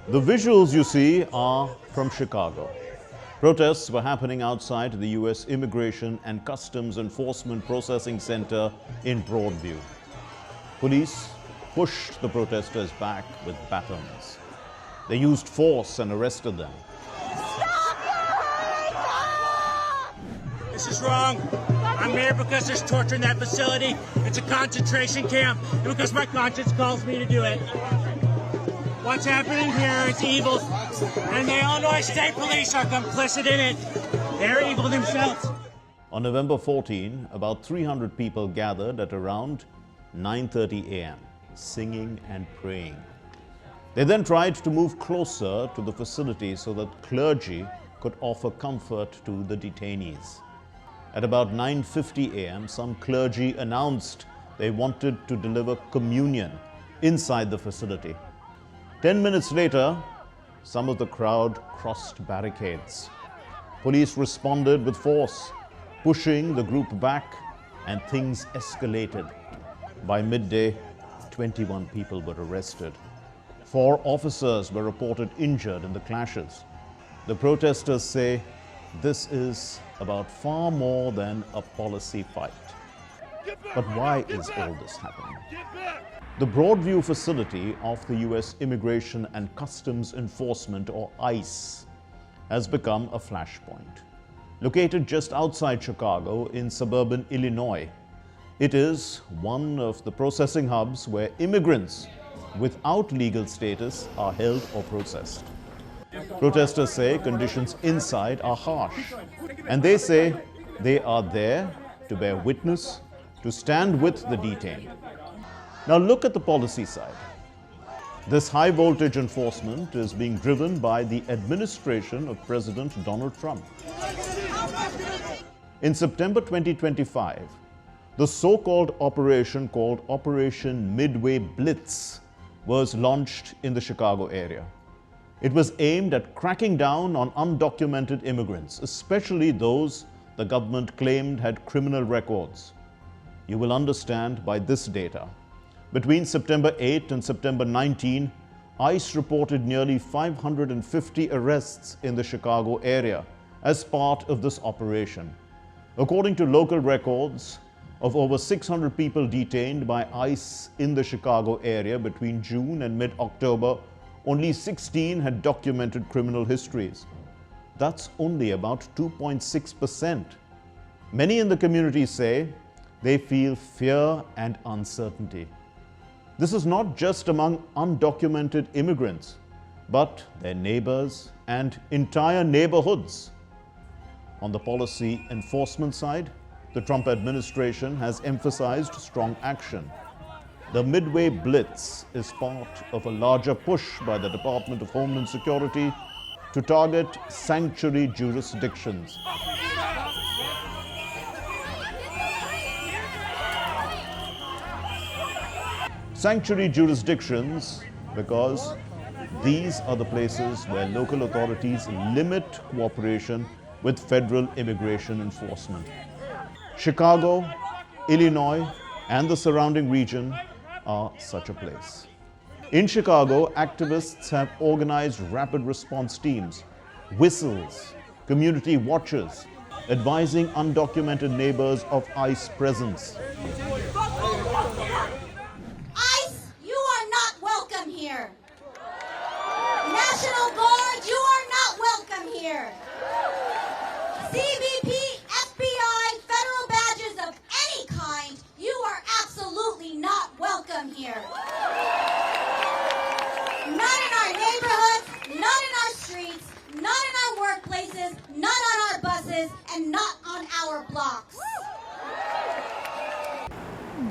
The visuals you see are from Chicago. Protests were happening outside the U.S. Immigration and Customs Enforcement Processing Center in Broadview. Police pushed the protesters back with batons. They used force and arrested them. This is wrong. I'm here because there's torture in that facility. It's a concentration camp, and because my conscience calls me to do it. What's happening here is evil, and the Illinois State Police are complicit in it. They're evil themselves. On November 14, about 300 people gathered at around 9:30 a.m., singing and praying. They then tried to move closer to the facility so that clergy could offer comfort to the detainees. At about 9:50 a.m., some clergy announced they wanted to deliver communion inside the facility. 10 minutes later, some of the crowd crossed barricades. Police responded with force, pushing the group back, and things escalated. By midday, 21 people were arrested. 4 officers were reported injured in the clashes. The protesters say this is about far more than a policy fight. But why is all this happening? The Broadview facility of the U.S. Immigration and Customs Enforcement, or ICE, has become a flashpoint. Located just outside Chicago in suburban Illinois, it is one of the processing hubs where immigrants without legal status are held or processed. Protesters say conditions inside are harsh, and they say they are there to bear witness, to stand with the detained. Now look at the policy side. This high-voltage enforcement is being driven by the administration of President Donald Trump. In September 2025, the so-called operation called Operation Midway Blitz was launched in the Chicago area. It was aimed at cracking down on undocumented immigrants, especially those the government claimed had criminal records. You will understand by this data. Between September 8 and September 19, ICE reported nearly 550 arrests in the Chicago area as part of this operation. According to local records, of over 600 people detained by ICE in the Chicago area between June and mid-October, only 16 had documented criminal histories. That's only about 2.6%. Many in the community say they feel fear and uncertainty. This is not just among undocumented immigrants, but their neighbors and entire neighborhoods. On the policy enforcement side, the Trump administration has emphasized strong action. The Midway Blitz is part of a larger push by the Department of Homeland Security to target sanctuary jurisdictions. Sanctuary jurisdictions because these are the places where local authorities limit cooperation with federal immigration enforcement. Chicago, Illinois, and the surrounding region are such a place. In Chicago, activists have organized rapid response teams, whistles, community watchers, advising undocumented neighbors of ICE presence. ICE, you are not welcome here. National Guard, you are not welcome here. CBP, FBI, federal badges of any kind, you are absolutely not welcome here. Not in our neighborhoods, not in our streets, not in our workplaces, not on our buses, and not on our blocks.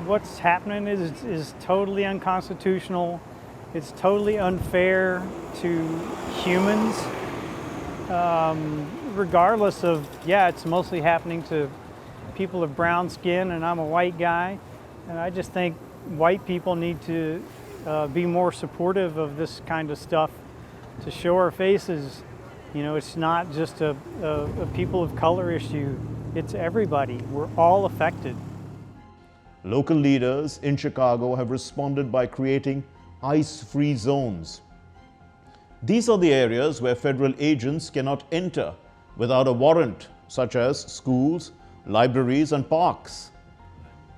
What's happening is totally unconstitutional. It's totally unfair to humans. Regardless of, it's mostly happening to people of brown skin, and I'm a white guy. And I just think white people need to be more supportive of this kind of stuff, to show our faces. You know, it's not just a people of color issue. It's everybody. We're all affected. Local leaders in Chicago have responded by creating ICE-free zones. These are the areas where federal agents cannot enter without a warrant, such as schools, libraries, and parks.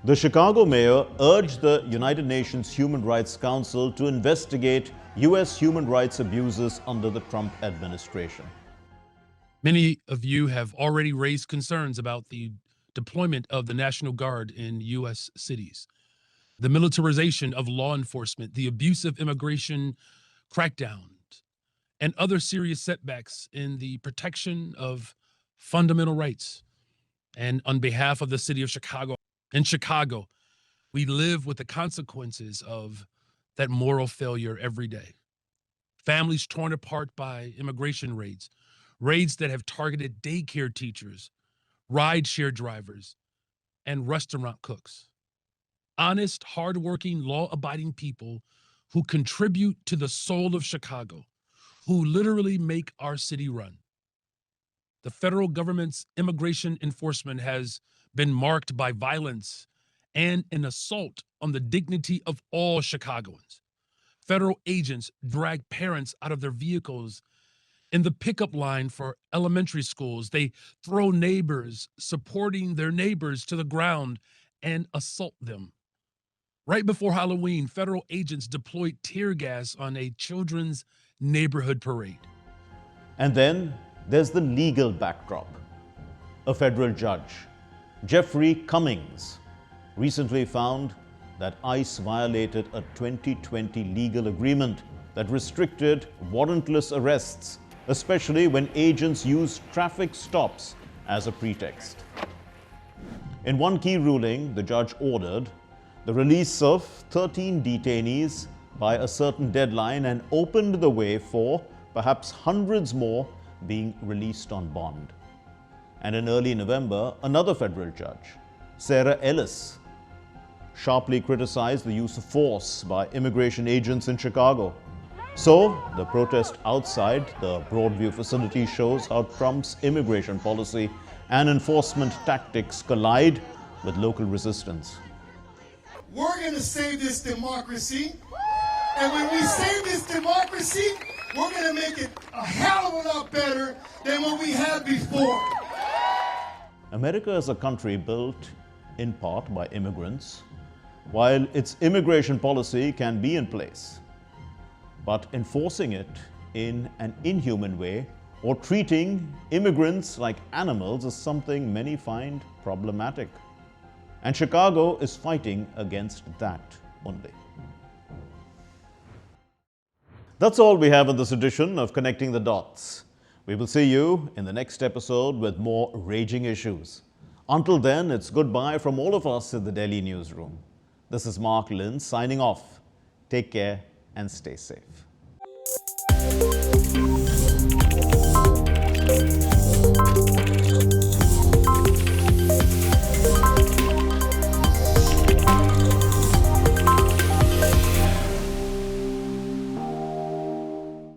The Chicago mayor urged the United Nations Human Rights Council to investigate U.S. human rights abuses under the Trump administration. Many of you have already raised concerns about the deployment of the National Guard in U.S. cities, the militarization of law enforcement, the abuse of immigration crackdowns, and other serious setbacks in the protection of fundamental rights. And on behalf of the city of Chicago, in Chicago, we live with the consequences of that moral failure every day. Families torn apart by immigration raids that have targeted daycare teachers, rideshare drivers, and restaurant cooks. Honest, hardworking, law-abiding people who contribute to the soul of Chicago, who literally make our city run. The federal government's immigration enforcement has been marked by violence and an assault on the dignity of all Chicagoans. Federal agents drag parents out of their vehicles in the pickup line for elementary schools. They throw neighbors supporting their neighbors to the ground and assault them. Right before Halloween, federal agents deployed tear gas on a children's neighborhood parade. And then there's the legal backdrop. A federal judge, Jeffrey Cummings, recently found that ICE violated a 2020 legal agreement that restricted warrantless arrests, especially when agents used traffic stops as a pretext. In one key ruling, the judge ordered the release of 13 detainees by a certain deadline and opened the way for perhaps hundreds more being released on bond. And in early November, another federal judge, Sarah Ellis, sharply criticized the use of force by immigration agents in Chicago. So, the protest outside the Broadview facility shows how Trump's immigration policy and enforcement tactics collide with local resistance. We're going to save this democracy, and when we save this democracy, we're going to make it a hell of a lot better than what we had before. America is a country built in part by immigrants, while its immigration policy can be in place. But enforcing it in an inhuman way or treating immigrants like animals is something many find problematic. And Chicago is fighting against that only. That's all we have in this edition of Connecting the Dots. We will see you in the next episode with more raging issues. Until then, it's goodbye from all of us in the Delhi newsroom. This is Mark Lynn signing off. Take care and stay safe.